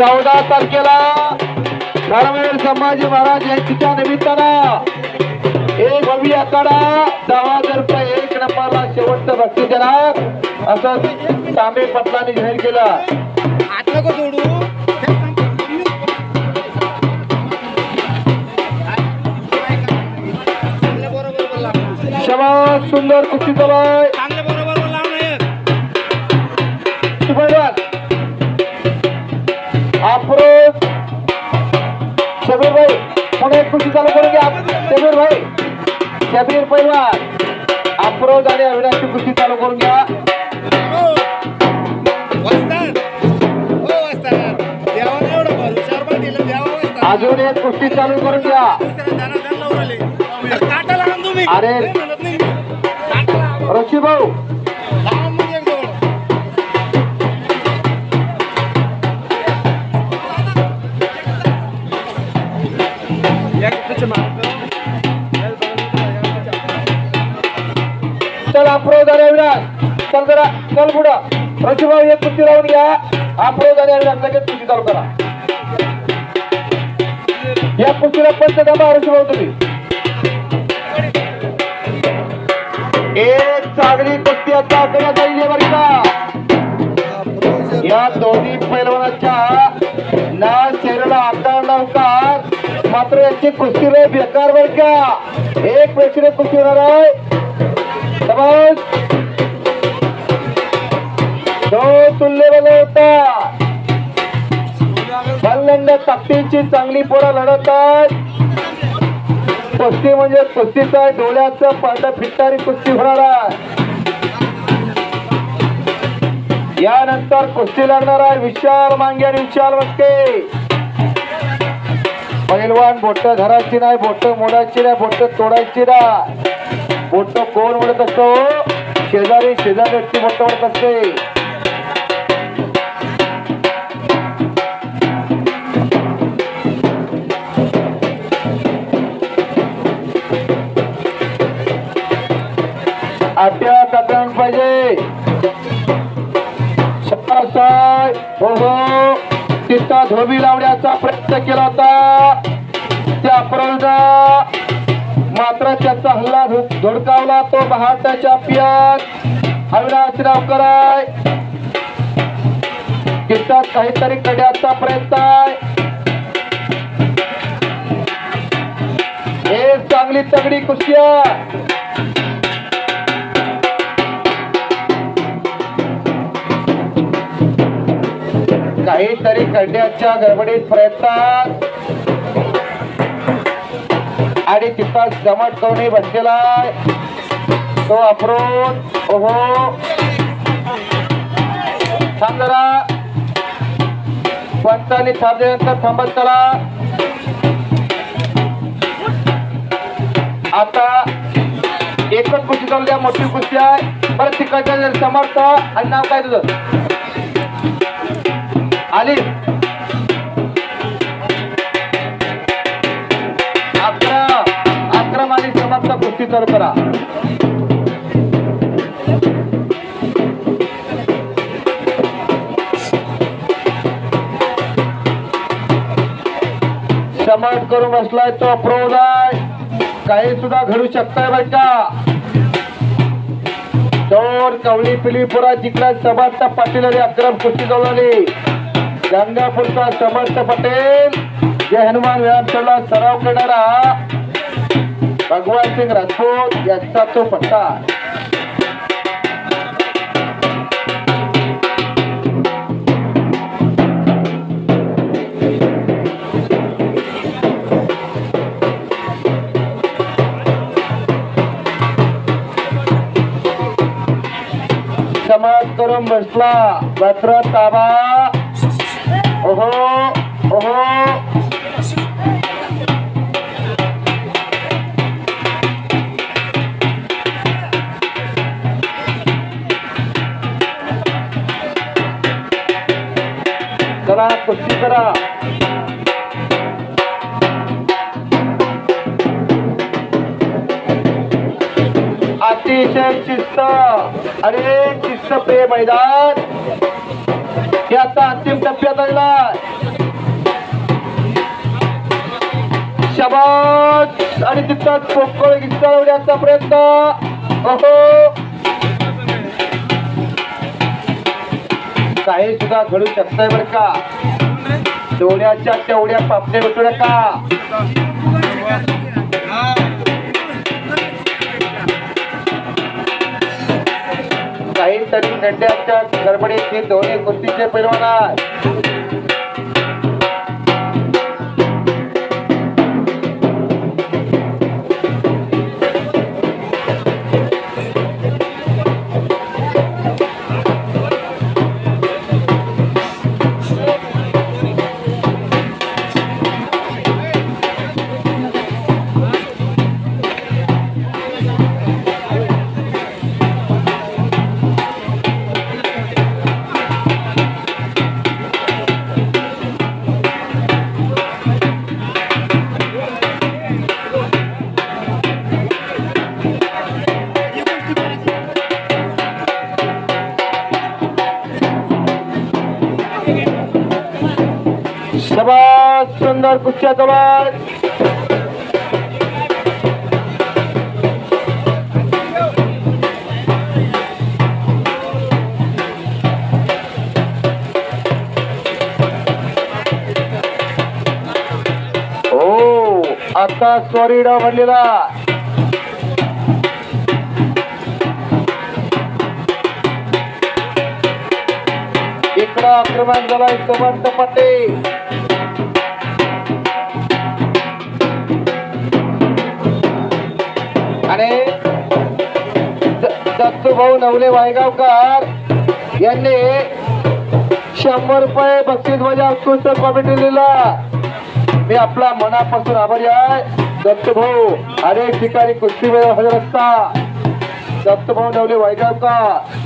14 तारखेला धर्मवीर संभाजी महाराज यांच्या निमित्तानं एक भव्य आखाडा 10,000 रुपये 1 नंबरला शेवटचं बक्षीस देणार असं तांबे पटलांनी जाहीर केलं. शाबास सुंदर कुस्ती चालू आहे. अप्रोच शबीर भाई पुणे कुस्ती चालू करून घ्या. शबीर भाई शबीर पैलवान अप्रोच आणि अविनाशची कुस्ती चालू करून घ्या. अजून एक कुस्ती चालू करून घ्या. अरे ऋषी भाऊ चल अप्रोज आणि अविनाश चल जरा चल पुढं. ऋषी भाऊ एक कुस्ती लावून घ्या. अप्रोज आणि अविनाश लगेच कुस्ती चालू करा. या कुस्तीला पंचधामा ऋषी भाऊ तुम्ही. एक चांगली कुस्ती आता करण्यात आली आहे बरं का. या दोन्ही पैलवानाच्या ना चेहऱ्याला आकार नव्हता मात्र यांची कुस्ती रे बेकार बरं का. एक प्रेक्षणीय कुस्ती होणार आहे. समज दो तुल्यबल होता. बल्लंड ताकदीची चांगली पोरं लढत आहेत. कुस्ती म्हणजे कुस्तीचा डोळ्याचं पांढर फिटणारी कुस्ती होणार आहे. यानंतर कुस्ती लागणार आहे विशाल मांगे आणि विशाल मस्के. पैलवान बोट धरायची नाही, बोट मोडायची नाही, बोट तोडायची नाही. बोट कोण मोडत असतो? शेजारी व्यक्ती बोट मोडत असते. आट्या काकण पाहिजे. हो हो तिथं धोबी लावण्याचा प्रयत्न केला होता त्या अपराधा मात्र त्याचा हल्ला धुडकावला. तो बहाटा चॅम्पियन अविनाश रावकर आहे. तिथं काहीतरी करण्याचा प्रयत्न आहे. एक चांगली तगडी कुस्ती काहीतरी करण्याच्या गडबडीत प्रयत्नात आणि तिथं जमट करून बसलेला तो अप्रोच. ओहो थांब जरा. पंचांनी थांबल्यानंतर थांबत चला. आता एकच कुस्ती चालू द्या. मोठी कुस्ती आहे. परत तिकडच्या समर्थ आणि नाव काय तुझं? आली 11 आणि समाप्त कुस्ती चालू करा. समर्थ करून बसलाय तो अप्रोज आहे. काही सुद्धा घडू शकताय बरं का. दोन कवळी पिलीपुरा जिंकला समर्थ पाटील आणि अक्रम कुस्ती चालू झाली. गंगापूरचा समर्थ पटेल जे हनुमान व्यायामशाळेला सराव करणारा भगवान सिंग राजपूत यांचा तो पट्टा. समाज करून बसला मात्र ताबा. ओहो ओहो करा कुस्ती करा. अतिशय शिस्त. अरे शिस्त प्रिय मैदान. हे आता अंतिम टप्प्यात आला. शाबास आणि तिथं पोकळ घिसळवण्याचा प्रयत्न. ओहो काही सुद्धा घडू शकतंय बर का. तेवढ्याच्या तेवढ्या पापण्या भेटू नका. काहीतरी नड्याच्या गडबडीत हे दोन्ही कुस्तीचे पैलवान आहेत. शाबास सुंदर कुस्त्या जवळ. हो आता सॉरी डाव भरलेला. इकडं आक्रमण झालाय समर्थ पटेल. आणि दत्तूभाऊ नवले वायगावकर यांनी 100 रुपये बक्षीस माझ्या उत्कृष्ट कॉमेंट्रीला. मी आपला मनापासून आभारी आहे दत्तूभाऊ. अनेक ठिकाणी कुस्ती वेळ हजर असता दत्तूभाऊ नवले वायगावकर.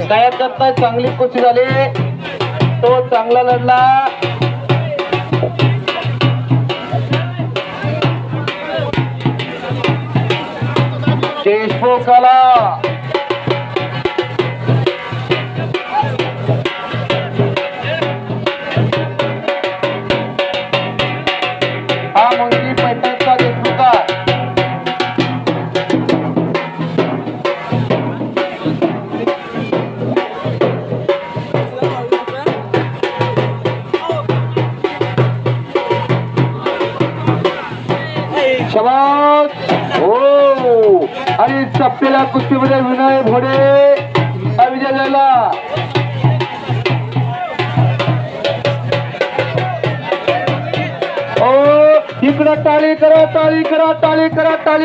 तयार करताय. चांगली कुस्ती झाली. तो चांगला लढला. देशमुख आला. हा मुंगी पैठणचा देशमुख आहे. शाबास. हो आणि चप्पेला कुस्तीमध्ये विनय भोडे विजय झाला. हो इकडं टाळी करा, टाळी करा, टाळी करा, टाळी.